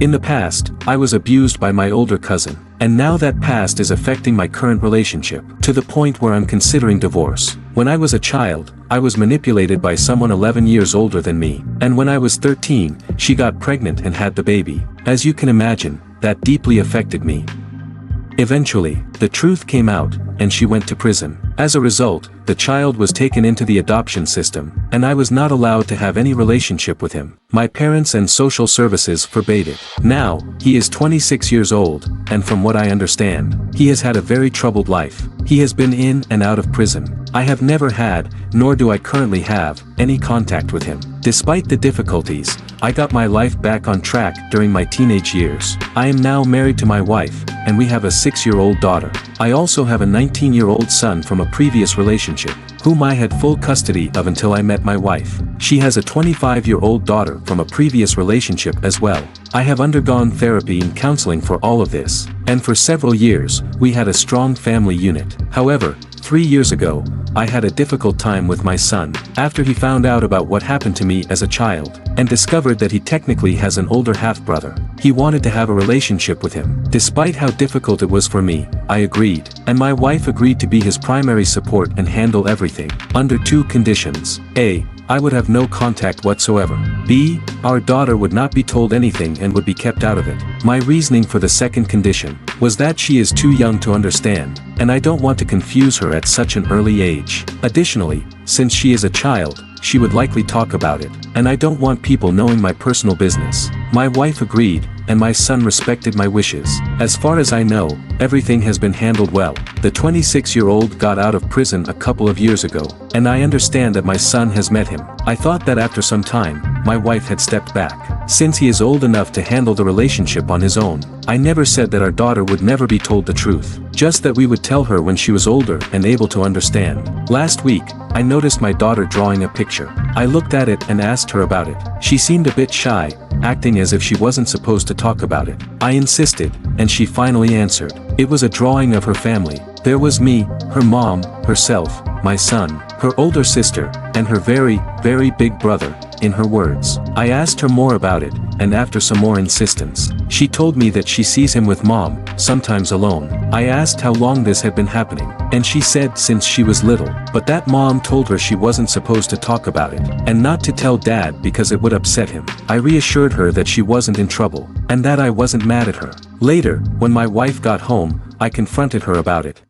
In the past, I was abused by my older cousin, and now that past is affecting my current relationship, to the point where I'm considering divorce. When I was a child, I was manipulated by someone 11 years older than me, and when I was 13, she got pregnant and had the baby. As you can imagine, that deeply affected me. Eventually, the truth came out, and she went to prison. As a result, the child was taken into the adoption system, and I was not allowed to have any relationship with him. My parents and social services forbade it. Now, he is 26 years old, and from what I understand, he has had a very troubled life. He has been in and out of prison. I have never had, nor do I currently have, any contact with him. Despite the difficulties, I got my life back on track during my teenage years. I am now married to my wife, and we have a 6-year-old daughter. I also have a 19-year-old son from a previous relationship, whom I had full custody of until I met my wife. She has a 25-year-old daughter from a previous relationship as well. I have undergone therapy and counseling for all of this, and for several years, we had a strong family unit. However, 3 years ago, I had a difficult time with my son, after he found out about what happened to me as a child, and discovered that he technically has an older half-brother. He wanted to have a relationship with him. Despite how difficult it was for me, I agreed, and my wife agreed to be his primary support and handle everything, under 2 conditions. A. I would have no contact whatsoever. B. Our daughter would not be told anything and would be kept out of it. My reasoning for the second condition was that she is too young to understand, and I don't want to confuse her at such an early age. Additionally, since she is a child, she would likely talk about it, and I don't want people knowing my personal business. My wife agreed, and my son respected my wishes. As far as I know, everything has been handled well. The 26-year-old got out of prison a couple of years ago, and I understand that my son has met him. I thought that after some time, my wife had stepped back. Since he is old enough to handle the relationship on his own, I never said that our daughter would never be told the truth, just that we would tell her when she was older and able to understand. Last week, I noticed my daughter drawing a picture. I looked at it and asked her about it. She seemed a bit shy, acting as if she wasn't supposed to talk about it. I insisted, and she finally answered. It was a drawing of her family. There was me, her mom, herself, my son, her older sister, and her very, very big brother, in her words. I asked her more about it, and after some more insistence, she told me that she sees him with mom, sometimes alone. I asked how long this had been happening, and she said since she was little, but that mom told her she wasn't supposed to talk about it, and not to tell dad because it would upset him. I reassured her that she wasn't in trouble, and that I wasn't mad at her. Later, when my wife got home, I confronted her about it.